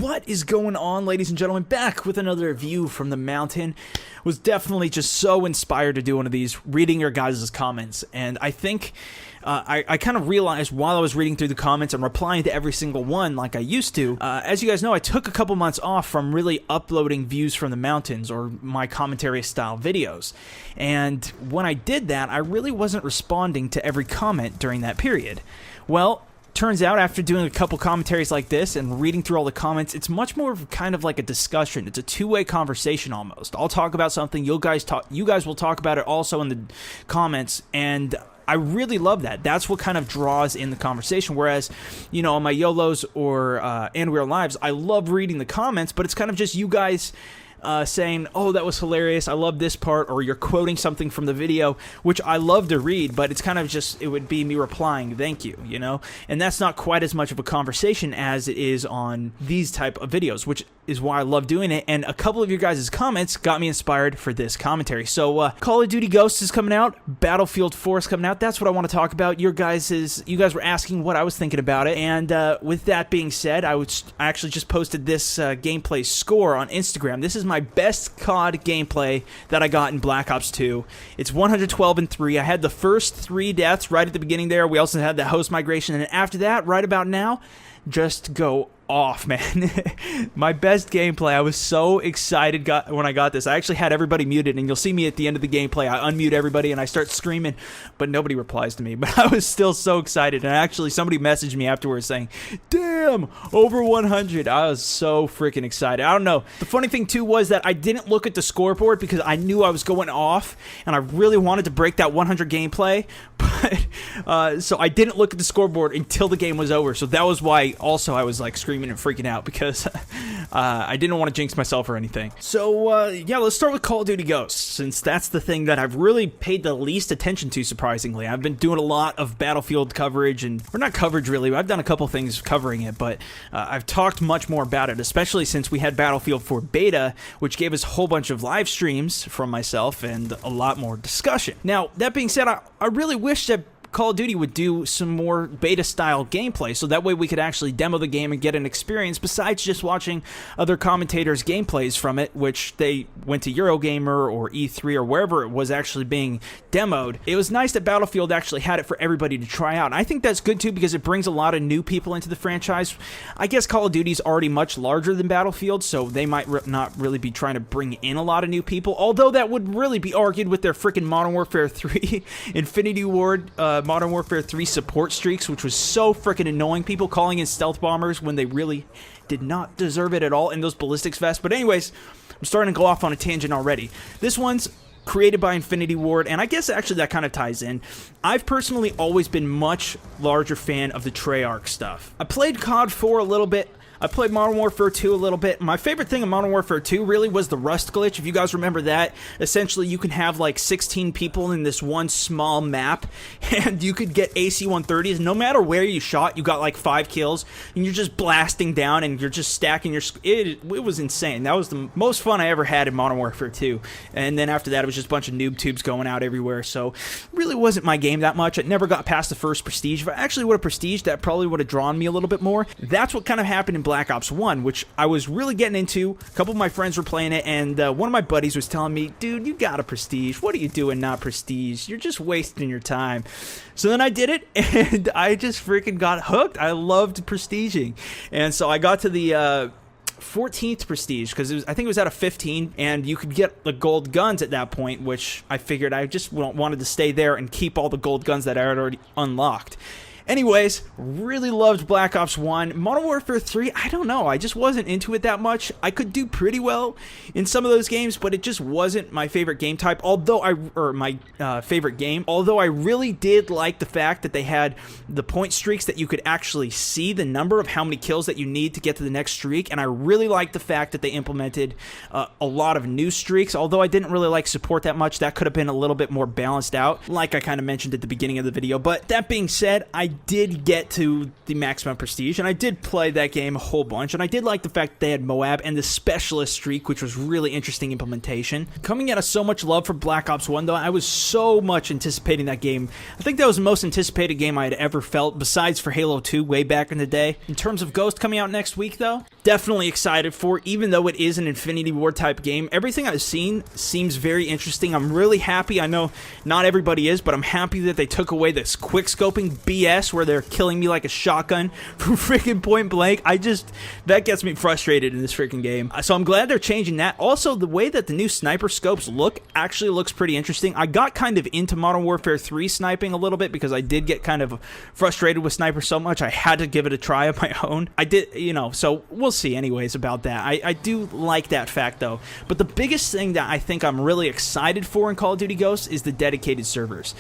What is going on, ladies and gentlemen? Back with another view from the mountain. Was definitely just so inspired to do one of these, reading your guys' comments. And I think I kind of realized while I was reading through the comments and replying to every single one like I used to, as you guys know, I took a couple months off from really uploading views from the mountains or my commentary style videos. And when I did that, I really wasn't responding to every comment during that period. Well, turns out after doing a couple commentaries like this and reading through all the comments, it's much more of kind of like a discussion. It's a two-way conversation almost. I'll talk about something, you guys will talk about it also in the comments, and I really love that. That's what kind of draws in the conversation. Whereas, you know, on my YOLOs or And We're Lives, I love reading the comments, but it's kind of just you guys saying, oh, that was hilarious, I love this part, or you're quoting something from the video, which I love to read, but it's kind of just, it would be me replying, thank you, you know? And that's not quite as much of a conversation as it is on these type of videos, which is why I love doing it, and a couple of your guys' comments got me inspired for this commentary. So, Call of Duty Ghosts is coming out, Battlefield 4 is coming out, that's what I want to talk about. You guys were asking what I was thinking about it, and with that being said, I actually just posted this gameplay score on Instagram. This is my best CoD gameplay that I got in Black Ops 2. It's 112-3. I had the first 3 deaths right at the beginning there. We also had the host migration, and after that, right about now, just go off, man. My best gameplay. I was so excited when I got this. I actually had everybody muted, and you'll see me at the end of the gameplay. I unmute everybody and I start screaming, but nobody replies to me. But I was still so excited, and actually somebody messaged me afterwards saying, damn, over 100. I was so freaking excited. I don't know. The funny thing too was that I didn't look at the scoreboard because I knew I was going off, and I really wanted to break that 100 gameplay, but so I didn't look at the scoreboard until the game was over. So that was why also I was like screaming and freaking out, because I didn't want to jinx myself or anything. So yeah, let's start with Call of Duty Ghosts, since that's the thing that I've really paid the least attention to, surprisingly. I've been doing a lot of Battlefield coverage, or not coverage really, I've done a couple things covering it, but I've talked much more about it, especially since we had Battlefield 4 beta, which gave us a whole bunch of live streams from myself and a lot more discussion. Now, that being said, I really wish that Call of Duty would do some more beta-style gameplay, so that way we could actually demo the game and get an experience besides just watching other commentators' gameplays from it, which they went to Eurogamer or E3 or wherever it was actually being demoed. It was nice that Battlefield actually had it for everybody to try out, and I think that's good too, because it brings a lot of new people into the franchise. I guess Call of Duty's already much larger than Battlefield, so they might not really be trying to bring in a lot of new people, although that would really be argued with their freaking Modern Warfare 3 Infinity Ward Modern Warfare 3 support streaks, which was so freaking annoying. People calling in stealth bombers when they really did not deserve it at all in those ballistics vests. But anyways, I'm starting to go off on a tangent already. This one's created by Infinity Ward, and I guess actually that kind of ties in. I've personally always been much larger fan of the Treyarch stuff. I played COD 4 a little bit. I played Modern Warfare 2 a little bit. My favorite thing in Modern Warfare 2 really was the rust glitch. If you guys remember that, essentially you can have like 16 people in this one small map, and you could get AC-130s. No matter where you shot, you got like 5 kills, and you're just blasting down, and you're just stacking your... It was insane. That was the most fun I ever had in Modern Warfare 2. And then after that, it was just a bunch of noob tubes going out everywhere, so really wasn't my game that much. It never got past the first Prestige. If I actually would have Prestiged, that probably would have drawn me a little bit more. That's what kind of happened in Black Ops 1, which I was really getting into. A couple of my friends were playing it, and one of my buddies was telling me, dude, you got a Prestige. What are you doing not Prestige? You're just wasting your time. So then I did it, and I just freaking got hooked. I loved Prestiging. And so I got to the 14th Prestige, because I think it was out of 15, and you could get the gold guns at that point, which I figured I just wanted to stay there and keep all the gold guns that I had already unlocked. Anyways, really loved Black Ops 1. Modern Warfare 3, I don't know. I just wasn't into it that much. I could do pretty well in some of those games, but it just wasn't my favorite game type. My favorite game. Although I really did like the fact that they had the point streaks that you could actually see the number of how many kills that you need to get to the next streak. And I really liked the fact that they implemented a lot of new streaks. Although I didn't really like support that much, that could have been a little bit more balanced out, like I kind of mentioned at the beginning of the video. But that being said, I did get to the maximum prestige, and I did play that game a whole bunch, and I did like the fact that they had Moab and the specialist streak, which was really interesting implementation. Coming out of so much love for Black Ops 1, though, I was so much anticipating that game. I think that was the most anticipated game I had ever felt, besides for Halo 2 way back in the day. In terms of Ghost coming out next week, though, definitely excited for, even though it is an Infinity War type game. Everything I've seen seems very interesting. I'm really happy. I know not everybody is, but I'm happy that they took away this quick scoping BS where they're killing me like a shotgun from freaking point blank. That gets me frustrated in this freaking game. So I'm glad they're changing that. Also, the way that the new sniper scopes actually looks pretty interesting. I got kind of into Modern Warfare 3 sniping a little bit because I did get kind of frustrated with sniper so much I had to give it a try of my own. I did, so we'll see anyways about that. I do like that fact though. But the biggest thing that I think I'm really excited for in Call of Duty Ghosts is the dedicated servers.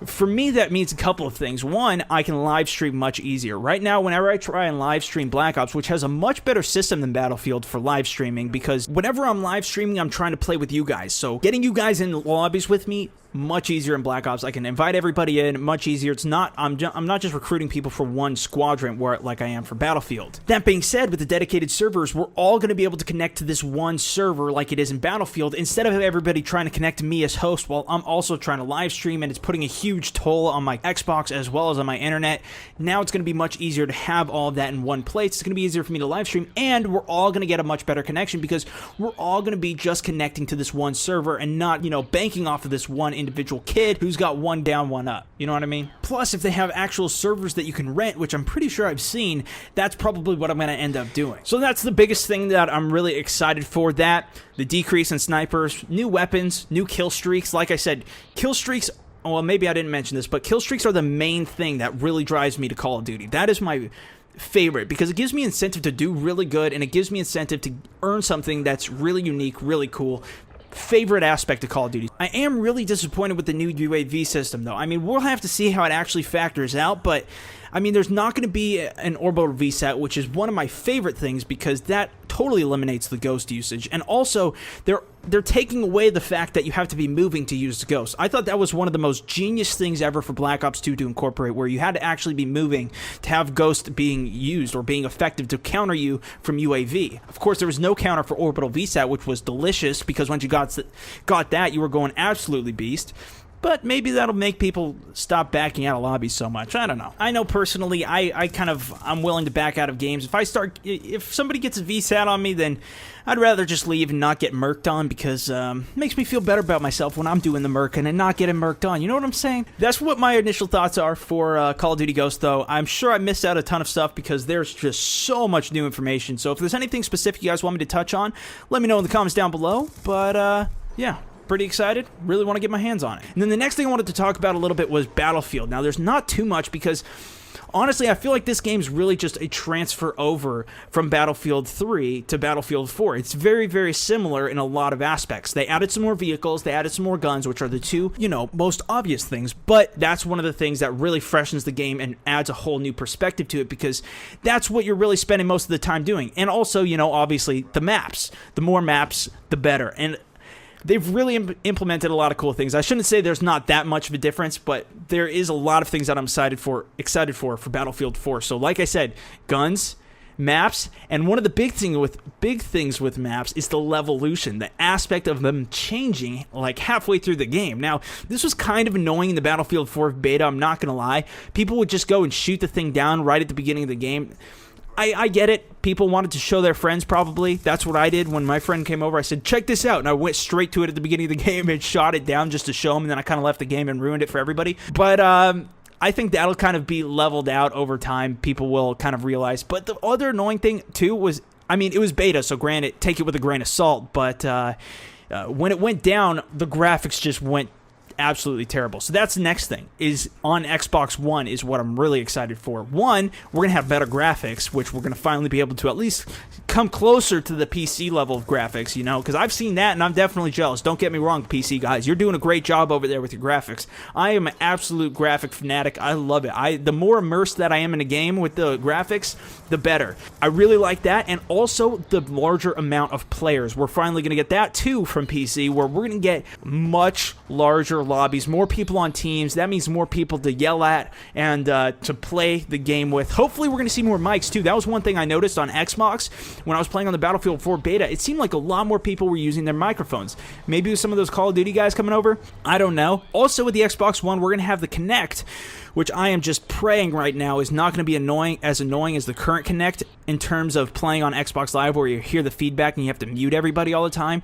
For me, that means a couple of things. One, I can live stream much easier. Right now, whenever I try and live stream Black Ops, which has a much better system than Battlefield for live streaming, because whenever I'm live streaming, I'm trying to play with you guys. So getting you guys in lobbies with me, much easier in Black Ops. I can invite everybody in, much easier. It's not, I'm not just recruiting people for one squadron like I am for Battlefield. That being said, with the dedicated servers, we're all going to be able to connect to this one server like it is in Battlefield, instead of everybody trying to connect to me as host while I'm also trying to live stream, and it's putting a huge toll on my Xbox as well as on my internet. Now it's going to be much easier to have all of that in one place. It's going to be easier for me to live stream, and we're all going to get a much better connection because we're all going to be just connecting to this one server and not, banking off of this one individual kid who's got one down, one up. You know what I mean? Plus, if they have actual servers that you can rent, which I'm pretty sure I've seen, that's probably what I'm going to end up doing. So that's the biggest thing that I'm really excited for. That, the decrease in snipers, new weapons, new kill streaks. Like I said, kill streaks, well, maybe I didn't mention this, but kill streaks are the main thing that really drives me to Call of Duty. That is my favorite because it gives me incentive to do really good, and it gives me incentive to earn something that's really unique, really cool. Favorite aspect of Call of Duty. I am really disappointed with the new UAV system, though. I mean, we'll have to see how it actually factors out, but I mean, there's not going to be an orbital VSAT, which is one of my favorite things because that totally eliminates the Ghost usage. And also, they're taking away the fact that you have to be moving to use the Ghost. I thought that was one of the most genius things ever for Black Ops 2 to incorporate, where you had to actually be moving to have Ghost being used or being effective to counter you from UAV. Of course, there was no counter for orbital VSAT, which was delicious because once you got that, you were going absolutely beast. But maybe that'll make people stop backing out of lobbies so much. I don't know. I know personally, I'm willing to back out of games. If somebody gets a VSAT on me, then I'd rather just leave and not get murked on because it makes me feel better about myself when I'm doing the murking and not getting murked on. You know what I'm saying? That's what my initial thoughts are for Call of Duty Ghosts, though. I'm sure I missed out a ton of stuff because there's just so much new information. So if there's anything specific you guys want me to touch on, let me know in the comments down below. But, yeah. Pretty excited, really want to get my hands on it. And then the next thing I wanted to talk about a little bit was Battlefield. Now, there's not too much because, honestly, I feel like this game's really just a transfer over from Battlefield 3 to Battlefield 4. It's very, very similar in a lot of aspects. They added some more vehicles, they added some more guns, which are the two, most obvious things. But that's one of the things that really freshens the game and adds a whole new perspective to it because that's what you're really spending most of the time doing. And also, obviously, the maps. The more maps, the better. And they've really implemented a lot of cool things. I shouldn't say there's not that much of a difference, but there is a lot of things that I'm excited for Battlefield 4. So like I said, guns, maps, and one of the big things with maps is the levolution, the aspect of them changing like halfway through the game. Now, this was kind of annoying in the Battlefield 4 beta, I'm not going to lie. People would just go and shoot the thing down right at the beginning of the game. I get it. People wanted to show their friends, probably. That's what I did when my friend came over. I said, check this out. And I went straight to it at the beginning of the game and shot it down just to show them. And then I kind of left the game and ruined it for everybody. But I think that'll kind of be leveled out over time. People will kind of realize. But the other annoying thing, too, was, it was beta. So granted, take it with a grain of salt. But when it went down, the graphics just went absolutely terrible. So that's the next thing, is on Xbox One is what I'm really excited for. One, we're going to have better graphics, which we're going to finally be able to at least come closer to the PC level of graphics, because I've seen that and I'm definitely jealous. Don't get me wrong, PC guys. You're doing a great job over there with your graphics. I am an absolute graphic fanatic. I love it. The more immersed that I am in a game with the graphics, the better. I really like that, and also the larger amount of players. We're finally going to get that too from PC, where we're going to get much larger lobbies, more people on teams. That means more people to yell at and to play the game with. Hopefully, we're going to see more mics, too. That was one thing I noticed on Xbox when I was playing on the Battlefield 4 beta. It seemed like a lot more people were using their microphones. Maybe with some of those Call of Duty guys coming over. I don't know. Also, with the Xbox One, we're going to have the Kinect, which I am just praying right now is not going to be annoying as the current Kinect in terms of playing on Xbox Live where you hear the feedback and you have to mute everybody all the time.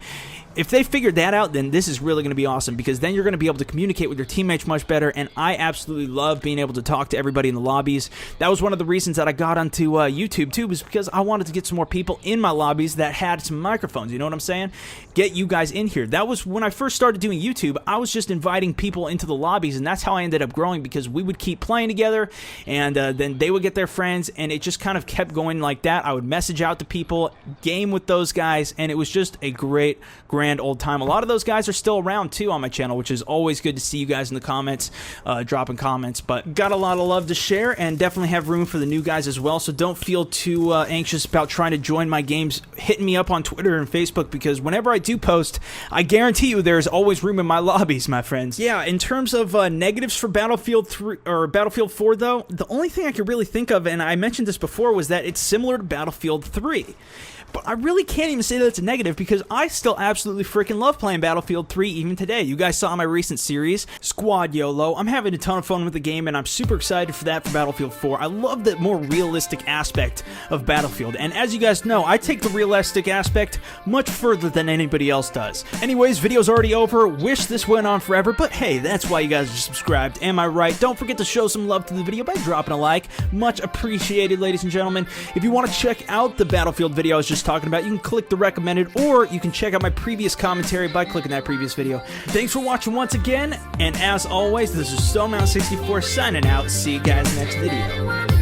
If they figured that out, then this is really going to be awesome, because then you're going to be able to communicate with your teammates much better, and I absolutely love being able to talk to everybody in the lobbies. That was one of the reasons that I got onto YouTube, too, was because I wanted to get some more people in my lobbies that had some microphones, you know what I'm saying? Get you guys in here. That was when I first started doing YouTube. I was just inviting people into the lobbies, and that's how I ended up growing, because we would keep playing together, and then they would get their friends, and it just kind of kept going like that. I would message out to people, game with those guys, and it was just a great, grand old time. A lot of those guys are still around too on my channel, which is always good to see you guys in the comments, dropping comments. But got a lot of love to share, and definitely have room for the new guys as well. So don't feel too anxious about trying to join my games. Hitting me up on Twitter and Facebook, because whenever I do post, I guarantee you there's always room in my lobbies, my friends. Yeah, in terms of negatives for Battlefield 3 or Battlefield 4, though, the only thing I could really think of, and I mentioned this before, was that it's similar to Battlefield 3. But I really can't even say that it's a negative, because I still absolutely freaking love playing Battlefield 3 even today. You guys saw my recent series, Squad YOLO. I'm having a ton of fun with the game, and I'm super excited for that for Battlefield 4. I love the more realistic aspect of Battlefield, and as you guys know, I take the realistic aspect much further than anybody else does. Anyways, video's already over. Wish this went on forever, but hey, that's why you guys are subscribed. Am I right? Don't forget to show some love to the video by dropping a like. Much appreciated, ladies and gentlemen. If you want to check out the Battlefield video I was just talking about, you can click the recommended, or you can check out my previous commentary by clicking that previous video. Thanks for watching once again, and as always, this is StoneMountain64 signing out. See you guys next video.